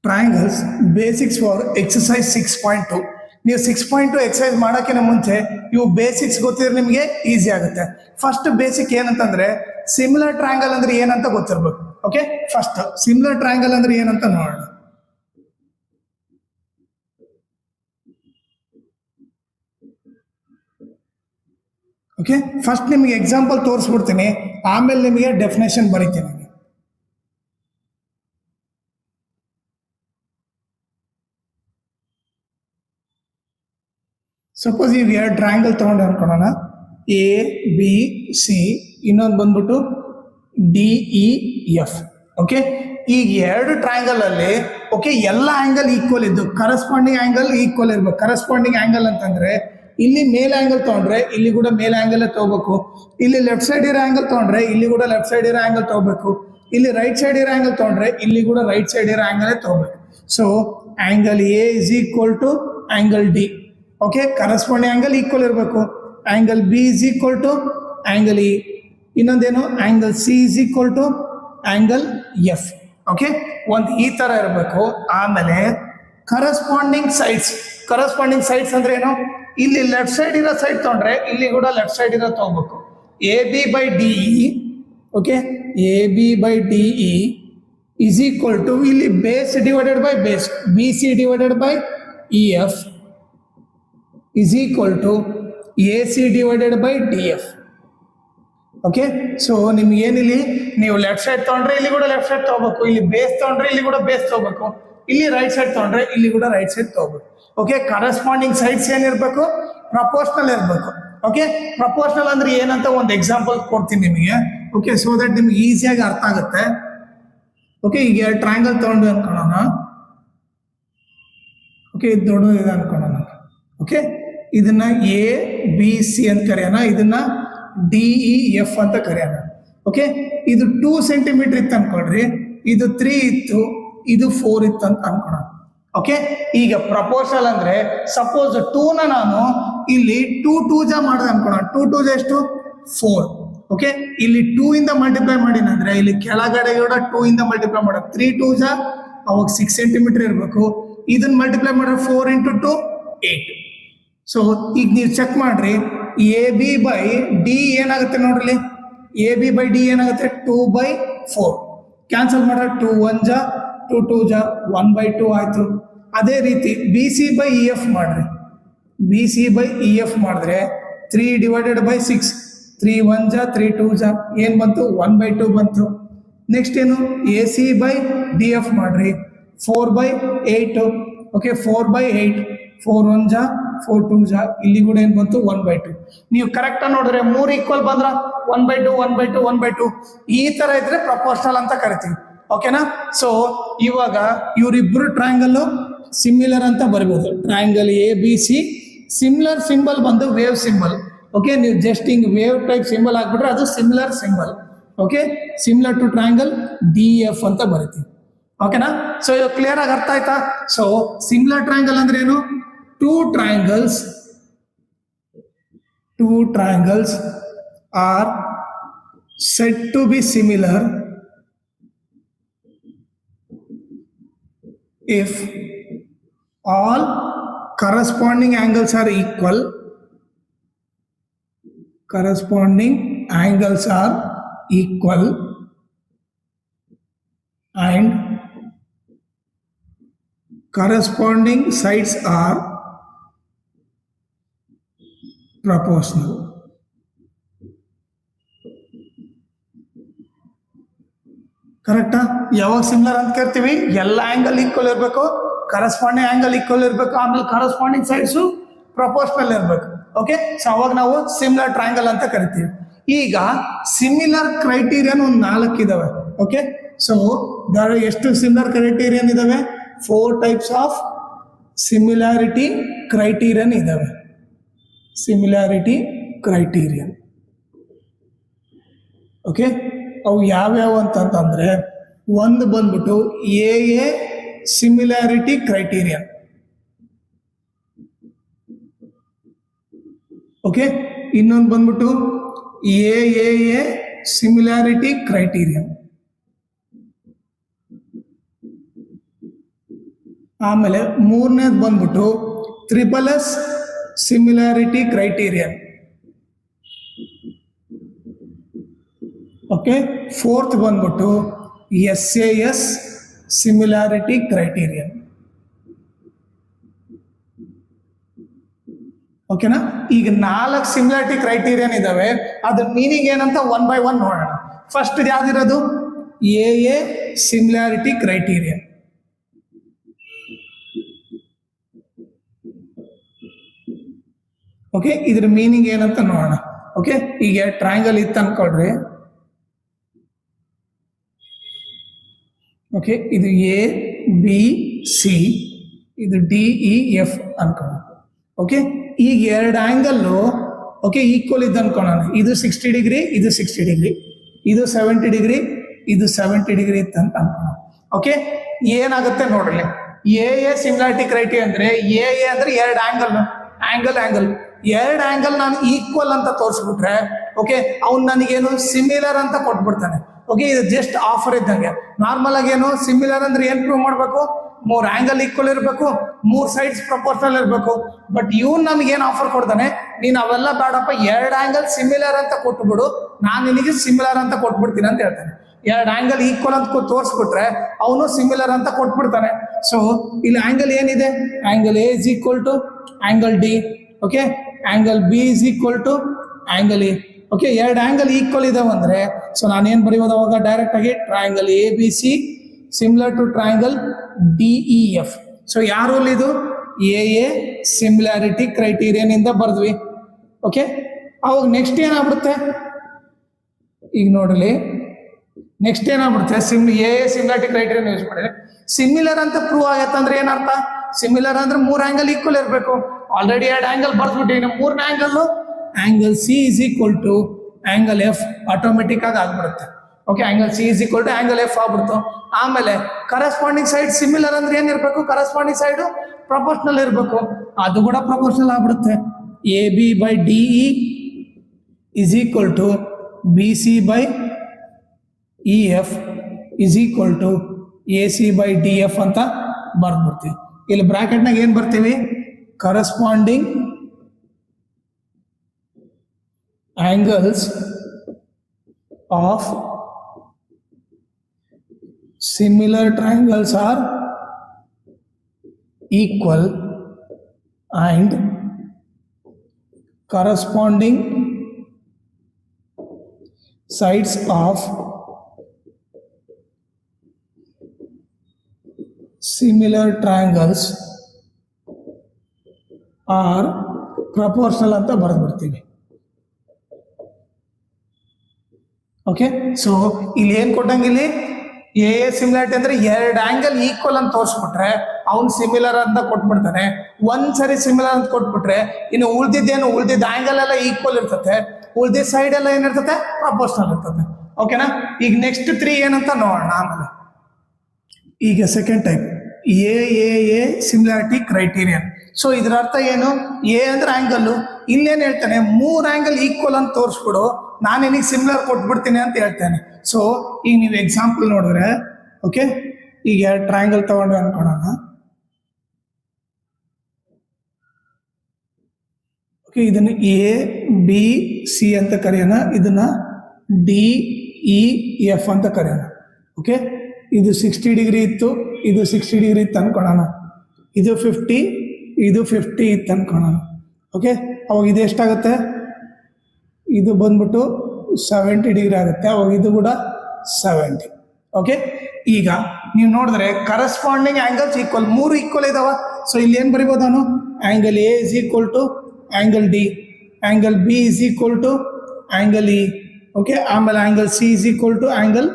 Triangles basics for exercise 6.2. ನೀವು 6.2 exercise ಮಾಡೋಕ್ಕಿಂತ ಮುಂಚೆ ಇವು ಬೇಸಿಕ್ಸ್ ಗೊತ್ತಿದ್ರೆ ನಿಮಗೆ ಈಸಿ ಆಗುತ್ತೆ. ಫಸ್ಟ್ ಬೇಸಿಕ್ ಏನಂತಂದ್ರೆ ಸಿಮಿಲರ್ ಟ್ರಯಾಂಗಲ್ ಅಂದ್ರೆ ಏನಂತ ಗೊತ್ತಿರ್ಬೇಕು. ಓಕೆ, ಫಸ್ಟ್ ಸಿಮಿಲರ್ ಟ್ರಯಾಂಗಲ್ ಅಂದ್ರೆ ಏನಂತ ನೋಡೋಣ. ಓಕೆ, ಫಸ್ಟ್ ನಿಮಗೆ ಎಕ್ಸಾಂಪಲ್ ತೋರಿಸ್ಬಿಡ್ತೀನಿ, ಆಮೇಲೆ ನಿಮಗೆ ಡೆಫಿನೇಷನ್ ಬರೀತೀನಿ. ಸಪೋಸ್ ಈಗ ಎರಡು ಟ್ರಯಾಂಗಲ್ ತಗೊಂಡು ಅನ್ಕೊಳ್ಳೋಣ, ಎ ಬಿ ಸಿ, ಇನ್ನೊಂದು ಬಂದ್ಬಿಟ್ಟು ಡಿ ಇ ಎಫ್. ಓಕೆ, ಈಗ ಎರಡು ಟ್ರಯಾಂಗಲ್ ಅಲ್ಲಿ ಓಕೆ ಎಲ್ಲ ಆಂಗಲ್ ಈಕ್ವಲ್ ಇದ್ದು ಕರೆಸ್ಪಾಂಡಿಂಗ್ ಆಂಗಲ್ ಈಕ್ವಲ್ ಇರ್ಬೇಕು. ಕರೆಸ್ಪಾಂಡಿಂಗ್ ಆಂಗಲ್ ಅಂತಂದ್ರೆ ಇಲ್ಲಿ ಮೇಲ್ ಆಂಗಲ್ ತಗೊಂಡ್ರೆ ಇಲ್ಲಿ ಕೂಡ ಮೇಲ್ ಆಂಗಲ್ ತಗೋಬೇಕು, ಇಲ್ಲಿ ಲೆಫ್ಟ್ ಸೈಡ್ ಇರೋ ಆಂಗಲ್ ತಗೊಂಡ್ರೆ ಇಲ್ಲಿ ಕೂಡ ಲೆಫ್ಟ್ ಸೈಡ್ ಇರೋ ಆಂಗಲ್ ತಗೋಬೇಕು, ಇಲ್ಲಿ ರೈಟ್ ಸೈಡ್ ಇರೋ ಆಂಗಲ್ ತಗೊಂಡ್ರೆ ಇಲ್ಲಿ ಕೂಡ ರೈಟ್ ಸೈಡ್ ಇರೋ ಆಂಗಲ್ ತಗೋಬೇಕು. So angle A is equal to angle D. Okay, corresponding angle equal ಇರಬೇಕು. Angle B is equal to angle E. ಇನ್ನೊಂದೇನು, angle C is equal to angle F. Okay, ಒಂದು ಈ ತರ ಇರಬೇಕು. ಆಮೇಲೆ ಕರೆಸ್ಪಾಂಡಿಂಗ್ ಸೈಡ್ಸ್ ಅಂದ್ರೆ ಏನು, ಇಲ್ಲಿ ಲೆಫ್ಟ್ ಸೈಡ್ ಇರೋ ಸೈಡ್ ತಗೊಂಡ್ರೆ ಇಲ್ಲಿ ಕೂಡ ಲೆಫ್ಟ್ ಸೈಡ್ ಇರೋ ತಗೋಬೇಕು. A B by D E. Okay, A B by D E is equal to ಇಲ್ಲಿ base divided by base, B C divided by E F is equal to A C divided by D F. Okay, so ನಿಮ್ಗೆ ಏನಿಲ್ಲಿ ನೀವು left side ತಗೊಂಡ್ರೆ ಇಲ್ಲಿ ಕೂಡ left side ತಗೋಬೇಕು, ಇಲ್ಲಿ base ತಗೊಂಡ್ರೆ ಇಲ್ಲಿ ಕೂಡ ಬೇಸ್ ತಗೋಬೇಕು, ಇಲ್ಲಿ ರೈಟ್ ಸೈಡ್ ತಗೊಂಡ್ರೆ ಇಲ್ಲಿ ಕೂಡ ರೈಟ್ ಸೈಡ್ ತಗೋಬೇಕು. ಓಕೆ, ಕರೆಸ್ಪಾಂಡಿಂಗ್ ಸೈಡ್ಸ್ ಏನಿರ್ಬೇಕು, ಪ್ರಪೋರ್ಷನಲ್ ಇರಬೇಕು. ಓಕೆ, ಪ್ರಪೋರ್ಷನಲ್ ಅಂದ್ರೆ ಏನಂತ ಒಂದು ಎಕ್ಸಾಂಪಲ್ ಕೊಡ್ತೀನಿ ನಿಮಗೆ. ಓಕೆ, ಸೊ ದಟ್ ನಿಮ್ಗೆ ಈಸಿಯಾಗಿ ಅರ್ಥ ಆಗುತ್ತೆ. ಓಕೆ, ಈಗ ಎರಡು ಟ್ರಯಾಂಗಲ್ ತಗೊಂಡು ಅನ್ಕೊಳ್ಳೋಣ. ಓಕೆ, ಇದು ದೊಡ್ಡದಿದೆ ಅನ್ಕೊಳ್ಳೋಣ. ಓಕೆ, ಇದನ್ನ ಎ ಬಿ ಸಿ ಅಂತ ಕರೆಯೋಣ, ಇದನ್ನ ಡಿ ಇ ಎಫ್ ಅಂತ ಕರೆಯೋಣ. ಓಕೆ, ಇದು 2 ಸೆಂಟಿಮೀಟರ್ ಇತ್ತು ಅನ್ಕೊಳ್ರಿ, ಇದು 3 ಇತ್ತು, ಇದು 4 ಇತ್ತು ಅಂತ ಅನ್ಕೊಳ್ಳೋಣ. ಓಕೆ, ಈಗ ಪ್ರಪೋರ್ಷನಲ್ ಅಂದ್ರೆ ಸಪೋಸ್ 2ನ ನಾನು ಇಲ್ಲಿ 2 ಜಾ ಮಾಡೋದು ಅನ್ಕೊಳ್ಳೋಣ. 2 ಜಾ ಎಷ್ಟು, 4. ಓಕೆ, ಇಲ್ಲಿ 2 ಇಂದ ಮಲ್ಟಿಪ್ಲೈ ಮಾಡಿನಂದ್ರೆ ಇಲ್ಲಿ ಕೆಳಗಡೆ ಕೂಡ 2 ಇಂದ ಮಲ್ಟಿಪ್ಲೈ ಮಾಡೋದು. 3 2 ಜಾ ಅವಾಗ 6 ಸೆಂಟಿಮೀಟರ್ ಇರಬೇಕು. ಇದನ್ನ ಮಲ್ಟಿಪ್ಲೈ ಮಾಡಿದ್ರೆ 4 × 2 8. ಸೊ ಈಗ ನೀವು ಚೆಕ್ ಮಾಡ್ರಿ, ಎ ಬಿ ಬೈ ಡಿ ಏನಾಗುತ್ತೆ ನೋಡ್ರಿ, ಎ ಬಿ ಬೈ ಡಿ ಏನಾಗುತ್ತೆ 2/4. ಕ್ಯಾನ್ಸಲ್ ಮಾಡ್ರೆ 2 1 ಜಾ 2 2 ಜಾ 1/2 ಆಯ್ತು. ಅದೇ ರೀತಿ B C by E F ಮಾಡ್ರಿ, B C by E F ಮಾಡಿದ್ರೆ 3 ಡಿವೈಡೆಡ್ ಬೈ 6, 3 1 ಜಾ 3 2 ಜಾ ಏನ್ ಬಂತು, 1/2 ಬಂತು. ನೆಕ್ಸ್ಟ್ ಏನು, A C by D F ಮಾಡ್ರಿ, 4/8. ಓಕೆ, 4/8, 4 1 ಜಾ 4 2 ಜಾ ಇಲ್ಲಿ ಕೂಡ ಏನ್ ಬಂತು, 1/2. ನೀವು ಕರೆಕ್ಟ್ ನೋಡಿದ್ರೆ 3 ಈಕ್ವಲ್ ಬಂದ್ರ 1/2 1/2 1/2 ಈ ತರ ಇದ್ರೆ ಪ್ರಪೋರ್ಷನಲ್ ಅಂತ ಕರಿತೀವಿ. ಓಕೆನಾ? ಸೊ ಇವಾಗ ಇವರಿಬ್ರು ಟ್ರಯಾಂಗಲ್ ಸಿಮಿಲರ್ ಅಂತ ಬರಬಹುದು. Triangle A B C similar symbol ಬಂದು ವೇವ್ ಸಿಂಬಲ್. ಓಕೆ, ನೀವು ಜಸ್ಟ್ ಹಿಂಗ್ ವೇವ್ ಟೈಪ್ ಸಿಂಬಲ್ ಹಾಕ್ಬಿಟ್ರೆ ಅದು similar symbol. Okay, similar to triangle D F ಅಂತ ಬರಿತೀವಿ. ಓಕೆನಾ? ಸೊ ಇವಾಗ ಕ್ಲಿಯರ್ ಆಗಿ ಅರ್ಥ ಆಯ್ತಾ? ಸೊ ಸಿಮಿಲರ್ ಟ್ರಯಾಂಗಲ್ ಅಂದ್ರೆ ಏನು, two triangles are said to be similar if all corresponding angles are equal. Corresponding angles are equal and corresponding sides are proportional. ಕರೆಕ್ಟಾ? ಯಾವಾಗ ಸಿಮಿಲರ್ ಅಂತ ಕರಿತೀವಿ, ಎಲ್ಲ ಆಂಗಲ್ ಈಕ್ವಲ್ ಇರಬೇಕು, ಕರೆಸ್ಪಾಂಡಿಂಗ್ ಆಂಗಲ್ ಈಕ್ವಲ್ ಇರಬೇಕು, ಆಮೇಲೆ ಕರೆಸ್ಪಾಂಡಿಂಗ್ ಸೈಡ್ಸು ಪ್ರಪೋರ್ಷನಲ್ ಇರಬೇಕು. Okay, so ಅವಾಗ ನಾವು ಸಿಮಿಲರ್ ಟ್ರಯಾಂಗಲ್ ಅಂತ ಕರಿತೀವಿ. ಈಗ ಸಿಮಿಲರ್ ಕ್ರೈಟೀರಿಯನ್ ಒಂದು 4 ಇದಾವೆ. ಓಕೆ, ಸೊ ಎಷ್ಟು ಸಿಮಿಲರ್ ಕ್ರೈಟೀರಿಯನ್ ಇದಾವೆ, 4 types ಆಫ್ ಸಿಮಿಲಾರಿಟಿ ಕ್ರೈಟೀರಿಯನ್ ಇದಾವೆ. Similarity criterion. ಓಕೆ, ಅವು ಯಾವ್ಯಾವ ಅಂತಂದ್ರೆ ಒಂದು ಬಂದ್ಬಿಟ್ಟು ಎ ಸಿಮಿಲಾರಿಟಿ ಕ್ರೈಟೀರಿಯನ್. ಓಕೆ, ಇನ್ನೊಂದು ಬಂದ್ಬಿಟ್ಟು ಎ ಸಿಮಿಲಾರಿಟಿ ಕ್ರೈಟೀರಿಯನ್. ಆಮೇಲೆ ಮೂರನೇದು ಬಂದ್ಬಿಟ್ಟು triple S similarity criterion. Okay, fourth ಬಂದ್ಬಿಟ್ಟು SAS ಸಿಮಿಲಾರಿಟಿ ಕ್ರೈಟೀರಿಯನ್. ಓಕೆನಾ? ಈಗ 4 ಸಿಮಿಲಾರಿಟಿ ಕ್ರೈಟೀರಿಯನ್ ಇದಾವೆ. ಅದ್ರ ಮೀನಿಂಗ್ ಏನಂತ 1 by 1 ನೋಡೋಣ. ಫಸ್ಟ್ ಯಾವ್ದಿರೋದು AA ಸಿಮಿಲಾರಿಟಿ ಕ್ರೈಟೀರಿಯನ್. ಓಕೆ, ಇದ್ರ ಮೀನಿಂಗ್ ಏನಂತ ನೋಡೋಣ. ಓಕೆ, ಈಗ ಟ್ರಯಾಂಗಲ್ ಇತ್ತು ಅನ್ಕೊಳ್ರಿ. ಓಕೆ, ಇದು ABC, ಇದು DEF ಅನ್ಕೊಳ್ಳೋಣ. ಓಕೆ, ಈಗ 2 ಆಂಗಲ್ಲು ಓಕೆ ಈಕ್ವಲ್ ಇದ್ದು ಅನ್ಕೊಳ್ಳೋಣ. ಇದು 60 ಡಿಗ್ರಿ, ಇದು 60 ಡಿಗ್ರಿ, ಇದು 70 ಡಿಗ್ರಿ, ಇದು 70 ಡಿಗ್ರಿ ಇತ್ತು ಅಂತ ಅನ್ಕೊಳ್ಳೋಣ. ಓಕೆ, ಏನಾಗುತ್ತೆ ನೋಡ್ರಿ. AA ಸಿಮಿಲಾರಿಟಿ ಕ್ರೈಟೀರಿಯಾ ಅಂದ್ರೆ AA ಅಂದ್ರೆ 2 ಆಂಗಲ್, ಆಂಗಲ್ 2 ಆಂಗಲ್ ನಾನು ಈಕ್ವಲ್ ಅಂತ ತೋರಿಸ್ಬಿಟ್ರೆ ಓಕೆ ಅವ್ನು ನನಗೇನು ಸಿಮಿಲರ್ ಅಂತ ಕೊಟ್ಬಿಡ್ತಾನೆ. ಓಕೆ, ಇದು ಜಸ್ಟ್ ಆಫರ್ ಇದ್ದಂಗೆ. ನಾರ್ಮಲ್ ಆಗಿ ಏನು ಸಿಮಿಲರ್ ಅಂದ್ರೆ ಏನ್ ಪ್ರೂವ್ ಮಾಡಬೇಕು? 3 ಆಂಗಲ್ ಈಕ್ವಲ್ ಇರಬೇಕು, 3 ಸೈಡ್ಸ್ ಪ್ರಪೋರ್ಷನಲ್ ಇರಬೇಕು. ಬಟ್ ಇವ್ನು ನಮಗೇನು ಆಫರ್ ಕೊಡ್ತಾನೆ, ನೀನು ಅವೆಲ್ಲ ಬೇಡಪ್ಪ, 2 ಆಂಗಲ್ ಸಿಮಿಲರ್ ಅಂತ ಕೊಟ್ಬಿಡು, ನಾನು ನಿನಗೆ ಸಿಮಿಲರ್ ಅಂತ ಕೊಟ್ಬಿಡ್ತೀನಿ ಅಂತ ಹೇಳ್ತಾನೆ. 2 ಆಂಗಲ್ ಈಕ್ವಲ್ ಅಂತ ತೋರಿಸ್ಬಿಟ್ರೆ ಅವನು ಸಿಮಿಲರ್ ಅಂತ ಕೊಟ್ಬಿಡ್ತಾನೆ. ಸೊ ಇಲ್ಲಿ ಆಂಗಲ್ ಏನಿದೆ, angle A is equal to angle D. Okay, angle B is equal to angle A. Okay, 2 angle equal ಇದಾವೆ ಅಂದ್ರೆ ಸೊ ನಾನೇನು ಬರೆಯೋದು ಅವಾಗ ಡೈರೆಕ್ಟ್ ಆಗಿ triangle ABC similar to triangle DEF. So ಯಾವ ರೂಲ್ ಇದು? AA ಸಿಮಿಲಾರಿಟಿ ಕ್ರೈಟೀರಿಯನ್ ಇಂದ ಬರ್ದ್ವಿ. ಓಕೆ, ಅವಾಗ ನೆಕ್ಸ್ಟ್ ಏನಾಗ್ಬಿಡುತ್ತೆ ಈಗ ನೋಡಲಿ. ನೆಕ್ಸ್ಟ್ ಏನಾಗ್ಬಿಡುತ್ತೆ, AA ಸಿಮಿಲಾರಿಟಿ ಕ್ರೈಟೀರಿಯನ್ ಯೂಸ್ ಮಾಡಿದ್ರೆ ಸಿಮಿಲರ್ ಅಂತ ಪ್ರೂವ್ ಆಗತ್ತೆ ಅಂದ್ರೆ ಏನರ್ಥ? ಸಿಮಿಲರ್ ಅಂದ್ರೆ 3 ಆಂಗಲ್ ಈಕ್ವಲ್ ಇರಬೇಕು. ಆಲ್ರೆಡಿ 2 ಆಂಗಲ್ ಬರ್ದ್ಬಿಟ್ಟು 3ನೇ angle C is equal to angle F automatic ಆಗಿ ಆಗ್ಬಿಡುತ್ತೆ. Okay, angle C is equal to angle F ಆಗ್ಬಿಡ್ತು. ಆಮೇಲೆ ಕರೆಸ್ಪಾಂಡಿಂಗ್ ಸೈಡ್ ಸಿಮಿಲರ್ ಅಂದ್ರೆ ಏನಿರ್ಬೇಕು? ಕರೆಸ್ಪಾಂಡಿಂಗ್ ಸೈಡ್ ಪ್ರಪೋರ್ಷನಲ್ ಇರಬೇಕು, ಅದು ಕೂಡ ಪ್ರಪೋರ್ಷನಲ್ ಆಗ್ಬಿಡುತ್ತೆ. AB by DE is equal to BC by EF is equal to AC by DF ಅಂತ ಬರ್ದ್ಬಿಡ್ತೀವಿ. ಇಲ್ಲಿ ಬ್ರಾಕೆಟ್ನಾಗ ಏನ್ ಬರ್ತೀವಿ? Corresponding angles of similar triangles are equal and corresponding sides of similar triangles are proportional ಅಂತ ಬರೆದ್ಬಿಡ್ತೀವಿ. Okay, so ಇಲ್ಲಿ ಏನ್ ಕೊಟ್ಟಂಗಿಲ್ಲಿ AA similarity ಅಂದ್ರೆ 2 angle equal ಅಂತ ತೋರಿಸ್ಬಿಟ್ರೆ ಅವ್ನು ಸಿಮಿಲರ್ ಅಂತ ಕೊಟ್ಬಿಡ್ತಾನೆ. ಒಂದ್ಸರಿ ಸಿಮಿಲರ್ ಅಂತ ಕೊಟ್ಬಿಟ್ರೆ ಇನ್ನು ಉಳ್ದಿದ್ದ ಆಂಗಲ್ ಎಲ್ಲ ಈಕ್ವಲ್ ಇರ್ತದೆ, ಉಳ್ದಿದ್ದ ಸೈಡ್ ಎಲ್ಲ ಏನಿರ್ತದೆ? ಪ್ರಪೋರ್ಷನಲ್ ಇರ್ತದೆ. ಓಕೆನಾ? ಈಗ ನೆಕ್ಸ್ಟ್ 3 ಏನಂತ ನೋಡೋಣ ಆಮೇಲೆ. ಈಗ second type AAA similarity criterion. So ಇದರ ಅರ್ಥ ಏನು? A ಅಂದ್ರೆ ಆಂಗಲ್ಲು, ಇಲ್ಲೇನು ಹೇಳ್ತಾನೆ? 3 ಆಂಗಲ್ ಈಕ್ವಲ್ ಅಂತ ತೋರಿಸ್ಬಿಡು, ನಾನು ನಿನಗೆ ಸಿಮಿಲರ್ ಕೊಟ್ಬಿಡ್ತೀನಿ ಅಂತ ಹೇಳ್ತೇನೆ. ಸೊ ಈಗ ನೀವು ಎಕ್ಸಾಂಪಲ್ ನೋಡಿದ್ರೆ ಓಕೆ, ಈಗ 2 ಟ್ರಯಾಂಗಲ್ ತಗೊಂಡ್ರೆ ಅನ್ಕೊಳ್ಳೋಣ. ಓಕೆ, ಇದನ್ನ ABC ಅಂತ ಕರೆಯೋಣ, ಇದನ್ನ DEF ಅಂತ ಕರೆಯೋಣ. ಓಕೆ, ಇದು 60 ಡಿಗ್ರಿ ಇತ್ತು, ಇದು 60 ಡಿಗ್ರಿ ಇತ್ತು ಅನ್ಕೊಳ್ಳೋಣ. ಇದು 50, ಇದು 50 ಇತ್ತು ಅನ್ಕೊಳ್ಳೋಣ. ಓಕೆ, ಅವಾಗ ಇದು ಎಷ್ಟಾಗುತ್ತೆ? ಇದು ಬಂದ್ಬಿಟ್ಟು 70 ಡಿಗ್ರಿ ಆಗುತ್ತೆ. ಅವಾಗ ಇದು ಕೂಡ 70. ಓಕೆ, ಈಗ ನೀವು ನೋಡಿದ್ರೆ ಕರೆಸ್ಪಾಂಡಿಂಗ್ ಆಂಗಲ್ಸ್ ಈಕ್ವಲ್, 3 ಈಕ್ವಲ್ ಇದಾವ. ಸೊ ಇಲ್ಲಿ ಏನು ಬರಿಬೋದು ನಾನು? Angle A is equal to angle D, angle B is equal to angle E. Okay, ಆಮೇಲೆ angle C is equal to angle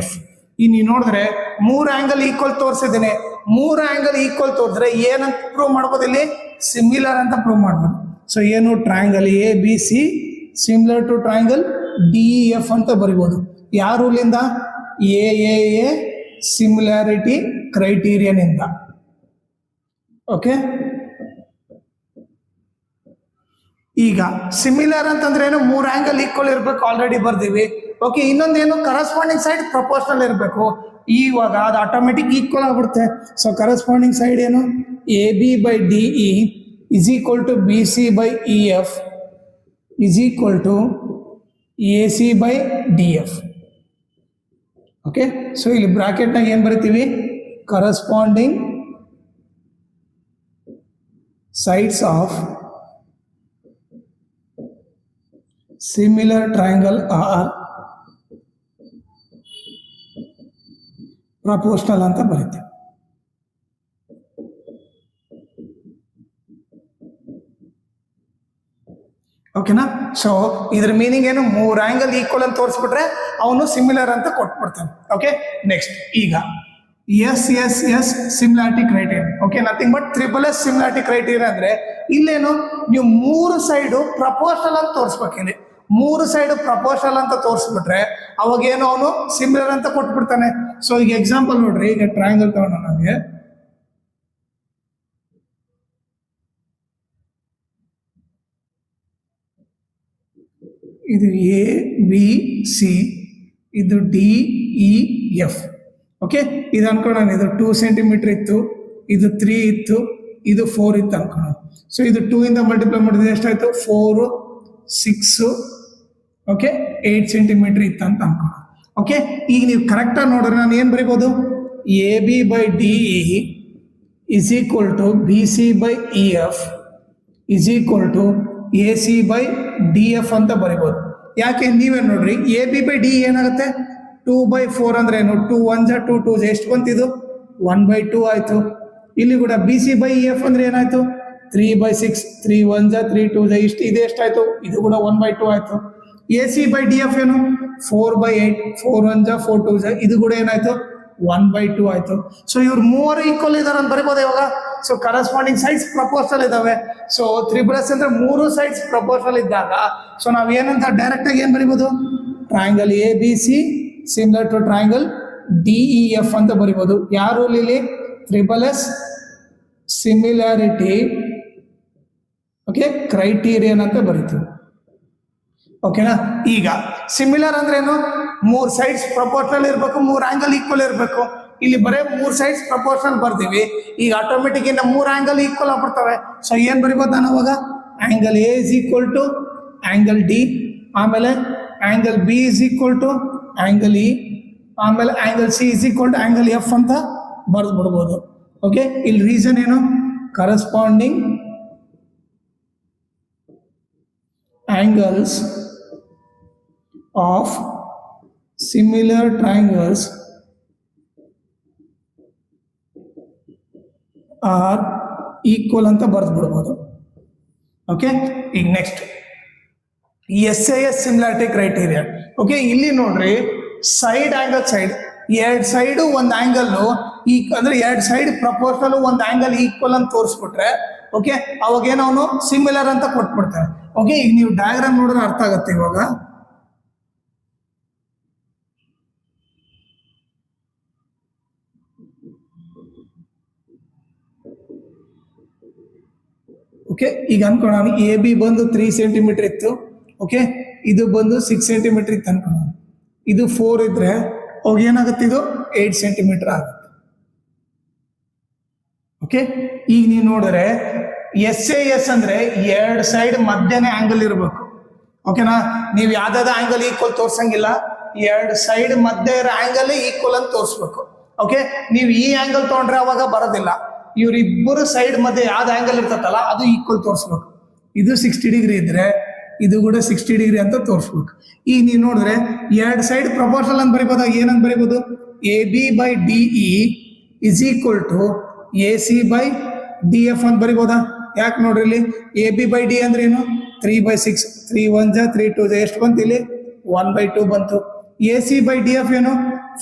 F. ಈಗ ನೀವು ನೋಡಿದ್ರೆ 3 ಆಂಗಲ್ ಈಕ್ವಲ್ ತೋರಿಸಿದ್ದೇನೆ. 3 ಆಂಗಲ್ ಈಕ್ವಲ್ ತೋರಿಸಿದ್ರೆ ಏನಂತ ಪ್ರೂವ್ ಮಾಡ್ಬೋದು? ಇಲ್ಲಿ ಸಿಮಿಲರ್ ಅಂತ ಪ್ರೂವ್ ಮಾಡ್ಬೋದು. ಸೊ ಏನು? Triangle ABC similar to triangle DEF ಅಂತ ಬರಿಬೋದು. ಯಾವ ರೂಲಿಂದ? AAA ಸಿಮಿಲಾರಿಟಿ ಕ್ರೈಟೀರಿಯನ್ ಇಂದ. ಓಕೆ, ಈಗ ಸಿಮಿಲರ್ ಅಂತಂದ್ರೆ ಏನು? 3 ಆಂಗಲ್ ಈಕ್ವಲ್ ಇರಬೇಕು, ಆಲ್ರೆಡಿ ಬರ್ದೀವಿ. ಓಕೆ, ಇನ್ನೊಂದೇನು? ಕರೆಸ್ಪಾಂಡಿಂಗ್ ಸೈಡ್ ಪ್ರಪೋರ್ಷನಲ್ ಇರಬೇಕು. ಇವಾಗ ಅದು ಆಟೋಮೆಟಿಕ್ ಈಕ್ವಲ್ ಆಗ್ಬಿಡುತ್ತೆ. ಸೊ ಕರೆಸ್ಪಾಂಡಿಂಗ್ ಸೈಡ್ ಏನು, A B by D E is equal to B C by E F is equal to A C by D F. Okay, so ಇಲ್ಲಿ ಬ್ರಾಕೆಟ್ನಾಗ ಏನು ಬರಿತೀವಿ, corresponding sides of similar triangle are proportional ಅಂತ ಬರುತ್ತೆ. ಓಕೆನಾ? So ಇದ್ರ meaning ಏನು, 3 angle equal ಅಂತ ತೋರಿಸ್ಬಿಟ್ರೆ ಅವನು ಸಿಮಿಲರ್ ಅಂತ ಕೊಟ್ಬಿಡ್ತಾನೆ. ಓಕೆ, ನೆಕ್ಸ್ಟ್ ಈಗ S similarity criteria. Okay, nothing but SSS similarity criteria ಅಂದ್ರೆ ಇಲ್ಲೇನು, ನೀವು 3 ಸೈಡು ಪ್ರಪೋರ್ಷನಲ್ ಅಂತ ತೋರಿಸ್ಬೇಕು. ಇಲ್ಲಿ 3 ಸೈಡು ಪ್ರಪೋರ್ಷನಲ್ ಅಂತ ತೋರಿಸ್ಬಿಟ್ರೆ ಅವಾಗೇನು ಅವನು ಸಿಮಿಲರ್ ಅಂತ ಕೊಟ್ಬಿಡ್ತಾನೆ. ಸೊ ಈಗ ಎಕ್ಸಾಂಪಲ್ ನೋಡ್ರಿ, ಈಗ ಟ್ರಯಾಂಗಲ್ ತಗೊಂಡು ನನಗೆ ಇದು ಎ ಬಿ ಸಿ, ಇದು ಡಿ ಇ ಎಫ್. ಓಕೆ, ಇದು ಅನ್ಕೊಳ್ಳೋಣ, ಇದು 2 ಸೆಂಟಿಮೀಟರ್ ಇತ್ತು, ಇದು 3 ಇತ್ತು, ಇದು 4 ಇತ್ತು ಅನ್ಕೊಳ್ಳೋಣ. ಸೊ ಇದು 2 ಇಂದ ಮಲ್ಟಿಪ್ಲೈ ಮಾಡಿದ್ರೆ ಎಷ್ಟಾಯ್ತು, 4 6 ಓಕೆ 8 ಸೆಂಟಿಮೀಟರ್ ಇತ್ತು ಅಂತ ಅನ್ಕೊಳ್ಳೋಣ. ಓಕೆ, ಈಗ ನೀವು ಕರೆಕ್ಟಾಗಿ ನೋಡಿದ್ರೆ ನಾನು ಏನು ಬರಿಬೋದು, A B by D E is equal to B C by E F is equal to A C by D F ಅಂತ ಬರಿಬೋದು. ಯಾಕೆ, ನೀವೇ ನೋಡ್ರಿ, ಎ ಬಿ ಬೈ ಡಿ ಏನಾಗುತ್ತೆ, 2/4 ಅಂದ್ರೆ ಏನು, 2 1 2 2 ಎಷ್ಟು ಬಂತಿದು, 1/2 ಆಯ್ತು. ಇಲ್ಲಿ ಕೂಡ B C by E F ಅಂದ್ರೆ ಏನಾಯ್ತು, 3/6 3 1 3 2 ಇಷ್ಟು, ಇದು ಎಷ್ಟಾಯ್ತು, ಇದು ಕೂಡ 1/2 ಆಯ್ತು. A C by D F ಏನು, 4/8 4 1 4 2 ಇದು ಕೂಡ ಏನಾಯ್ತು, 1/2 ಆಯ್ತು. ಸೊ ಇವ್ರು 3 ಈಕ್ವಲ್ ಇದಾರೆ ಅಂತ ಬರಿಬೋದು ಇವಾಗ. ಸೊ ಕರೆಸ್ಪಾಂಡಿಂಗ್ ಸೈಡ್ಸ್ ಪ್ರಪೋರ್ಷನಲ್ ಇದಾವೆ. ಸೊ SSS ಅಂದ್ರೆ 3 ಸೈಡ್ಸ್ ಪ್ರಪೋರ್ಷನಲ್ ಇದ್ದಾಗ ಸೊ ನಾವ್ ಏನಂತ ಡೈರೆಕ್ಟ್ ಆಗಿ ಏನ್ ಬರಿಬೋದು, triangle A B C similar to triangle D E F ಅಂತ ಬರಿಬೋದು. ಯಾರು ಇಲ್ಲಿ SSS ಸಿಮಿಲಾರಿಟಿ ಓಕೆ ಕ್ರೈಟೀರಿಯನ್ ಅಂತ ಬರಿತೀವಿ. ಓಕೆನಾ? ಈಗ ಸಿಮಿಲರ್ ಅಂದ್ರೆ ಏನು, 3 ಸೈಡ್ಸ್ ಪ್ರಪೋರ್ಷನಲ್ ಇರಬೇಕು, 3 ಆಂಗಲ್ ಈಕ್ವಲ್ ಇರಬೇಕು. ಇಲ್ಲಿ ಬರೇ 3 ಸೈಡ್ಸ್ ಪ್ರಪೋರ್ಷನಲ್ ಬರ್ತೀವಿ. ಈಗ ಆಟೋಮೆಟಿಕ್ ಇಂದ 3 ಆಂಗಲ್ ಈಕ್ವಲ್ ಆಗ್ಬಿಡ್ತವೆ. ಸೊ ಏನ್ ಬರಿಬೋದು ನಾನು ಅವಾಗ, angle A is equal to angle D, ಆಮೇಲೆ angle B is equal to angle E, ಆಮೇಲೆ angle C is equal to angle F ಅಂತ ಬರೆದು ಬಿಡ್ಬೋದು. ಓಕೆ, ಇಲ್ಲಿ ರೀಸನ್ ಏನು, corresponding angles of similar triangles are equal ಅಂತ ಬರೆದು ಬಿಡಬಹುದು. ಓಕೆ, ಈಗ next SAS similarity criteria. Okay, ಇಲ್ಲಿ ನೋಡ್ರಿ, ಸೈಡ್ ಆಂಗಲ್ ಸೈಡ್ 2 ಸೈಡು ಒಂದು ಆಂಗಲ್ ಅಂದ್ರೆ 2 ಸೈಡ್ ಪ್ರಪೋರ್ಷನಲ್ ಒಂದು ಆಂಗಲ್ ಈಕ್ವಲ್ ಅಂತ ತೋರಿಸ್ಬಿಟ್ರೆ ಓಕೆ ಅವಾಗ ಏನು ಅವನು ಸಿಮಿಲರ್ ಅಂತ ಕೊಟ್ಬಿಡ್ತಾರೆ. ಓಕೆ, ಈಗ ನೀವು ಡಯಾಗ್ರಾಮ್ ನೋಡಿದ್ರೆ ಅರ್ಥ ಆಗುತ್ತೆ. ಇವಾಗ ಓಕೆ, ಈಗ ಅನ್ಕೊಳ್ಳೋಣ ಎ ಬಿ ಬಂದು 3 ಸೆಂಟಿಮೀಟರ್ ಇತ್ತು. ಓಕೆ, ಇದು ಬಂದು 6 ಸೆಂಟಿಮೀಟರ್ ಇತ್ತು ಅನ್ಕೊಳ್ಳೋಣ. ಇದು 4 ಇದ್ರೆ ಅವಾಗ ಏನಾಗುತ್ತೆ, ಇದು 8 ಸೆಂಟಿಮೀಟರ್ ಆಗುತ್ತೆ. ಓಕೆ, ಈಗ ನೀವು ನೋಡಿದ್ರೆ SAS ಅಂದ್ರೆ 2 ಸೈಡ್ ಮಧ್ಯನೇ ಆಂಗಲ್ ಇರಬೇಕು. ಓಕೆನಾ? ನೀವು ಯಾವ್ದಾದ ಆಂಗಲ್ ಈಕ್ವಲ್ ತೋರ್ಸಂಗಿಲ್ಲ, 2 ಸೈಡ್ ಮಧ್ಯ ಇರೋ ಆಂಗಲ್ ಈಕ್ವಲ್ ಅಂತ ತೋರಿಸ್ಬೇಕು. ಓಕೆ, ನೀವು ಈ ಆಂಗಲ್ ತಗೊಂಡ್ರೆ ಅವಾಗ ಬರೋದಿಲ್ಲ. ಇವ್ರಿಬ್ಬರು ಸೈಡ್ ಮಧ್ಯೆ ಯಾವ್ದು ಆಂಗಲ್ ಇರ್ತತ್ತಲ್ಲ ಅದು ಈಕ್ವಲ್ ತೋರಿಸ್ಬೇಕು. ಇದು 60 ಡಿಗ್ರಿ ಇದ್ರೆ ಇದು ಕೂಡ 60 ಡಿಗ್ರಿ ಅಂತ ತೋರಿಸ್ಬೇಕು. ಈಗ ನೀವು ನೋಡಿದ್ರೆ 2 ಸೈಡ್ ಪ್ರಪೋರ್ಷನಲ್ ಅಂತ ಬರಿಬೋದು. ಏನಂತ ಬರಿಬೋದು, A B by D E is equal to A C by D F ಅಂತ ಬರಿಬೋದಾ? ಯಾಕೆ ನೋಡ್ರಿ, ಇಲ್ಲಿ ಎ ಬಿ ಬೈ ಡಿ ಅಂದ್ರೆ ಏನು, 3/6 3 1 3 2 ಎಷ್ಟು ಬಂತು, ಇಲ್ಲಿ 1/2 ಬಂತು. A C by D F ಏನು,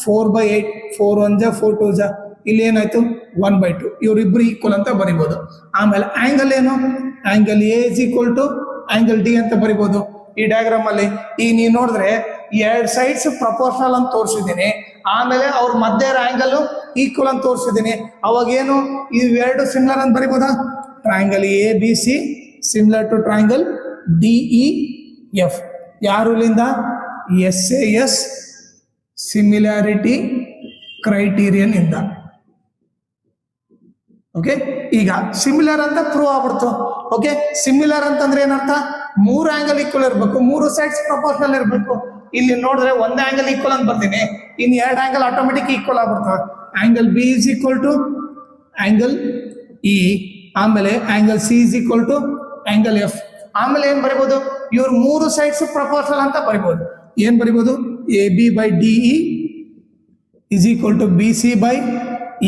4/8 4 1 4 2 ಇಲ್ಲಿ ಏನಾಯ್ತು 1/2. ಇವರಿಬ್ರು ಈಕ್ವಲ್ ಅಂತ ಬರಿಬೋದು. ಆಮೇಲೆ ಆಂಗಲ್ ಏನು, angle A is equal to angle D ಅಂತ ಬರಿಬೋದು ಈ ಡಯಾಗ್ರಾಮ್ ಅಲ್ಲಿ. ಈಗ ನೀವು ನೋಡಿದ್ರೆ 2 ಸೈಡ್ಸ್ ಪ್ರಪೋರ್ಷನಲ್ ಅಂತ ತೋರಿಸಿದ್ದೀನಿ, ಆಮೇಲೆ ಅವ್ರ ಮಧ್ಯ ಆಂಗಲ್ ಈಕ್ವಲ್ ಅಂತ ತೋರಿಸಿದ್ದೀನಿ. ಅವಾಗ ಏನು, ಇವೆರಡು ಸಿಮಿಲರ್ ಅಂತ ಬರಿಬೋದಾ? Triangle A B C similar to triangle D E F. ಯಾರು ಇಲ್ಲಿಂದ SAS ಸಿಮಿಲಾರಿಟಿ ಕ್ರೈಟೀರಿಯನ್ ಇಂದ. ಓಕೆ, ಈಗ ಸಿಮಿಲರ್ ಅಂತ ಪ್ರೂವ್ ಆಗ್ಬಿಡ್ತು. ಓಕೆ, ಸಿಮಿಲರ್ ಅಂತಂದ್ರೆ ಏನರ್ಥ? 3 ಆಂಗಲ್ ಈಕ್ವಲ್ ಇರಬೇಕು, 3 ಸೈಡ್ಸ್ ಪ್ರಪೋರ್ಷನಲ್ ಇರಬೇಕು. ಇಲ್ಲಿ ನೋಡಿದ್ರೆ ಒಂದೇ ಆಂಗಲ್ ಈಕ್ವಲ್ ಅಂತ ಬರ್ತೀನಿ, ಇನ್ 2 ಆಂಗಲ್ ಆಟೋಮೆಟಿಕ್ ಈಕ್ವಲ್ ಆಗ್ಬಿಡ್ತವೆ. Angle B is equal to angle E, ಆಮೇಲೆ angle C is equal to angle F. ಆಮೇಲೆ ಏನ್ ಬರಿಬಹುದು? ಇವ್ರ 3 ಸೈಡ್ಸ್ ಪ್ರಪೋರ್ಷನಲ್ ಅಂತ ಬರಿಬಹುದು. ಏನ್ ಬರಿಬಹುದು? A B by D E is equal to B C by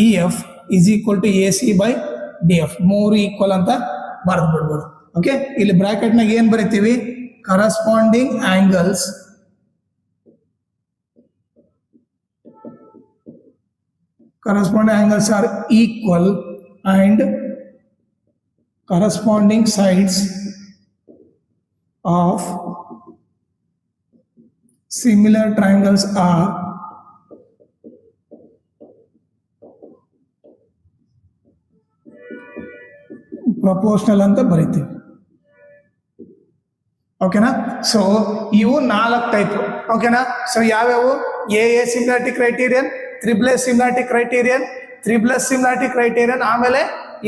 E F is equal to A C by D F. 3 equal ಅಂತ ಬರೆದು ಬಿಡ್ಬೋದು. ಓಕೆ, ಇಲ್ಲಿ ಬ್ರಾಕೆಟ್ ನಾಗ ಏನ್ ಬರಿತೀವಿ? Corresponding angles are equal and corresponding sides of similar triangles are proportional ಅಂತ ಬರೀತೀವಿ. ಓಕೆನಾ? So ಇವು 4 ಟೈಪ್. ಓಕೆನಾ? ಸೊ ಯಾವ್ಯಾವು? A similarity criterion, triple similarity criterion, triple similarity criterion, ಆಮೇಲೆ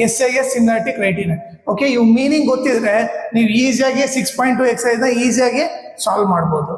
ಎಸ್ ಸಿಮಿಲಾರಿಟಿ ಕ್ರೈಟೀರಿಯನ್. ಓಕೆ, ಇವು ಮೀನಿಂಗ್ ಗೊತ್ತಿದ್ರೆ ನೀವು ಈಸಿಯಾಗಿ 6.2 ಎಕ್ಸೈಸ್ ಈಸಿಯಾಗಿ ಸಾಲ್ವ್ ಮಾಡ್ಬೋದು.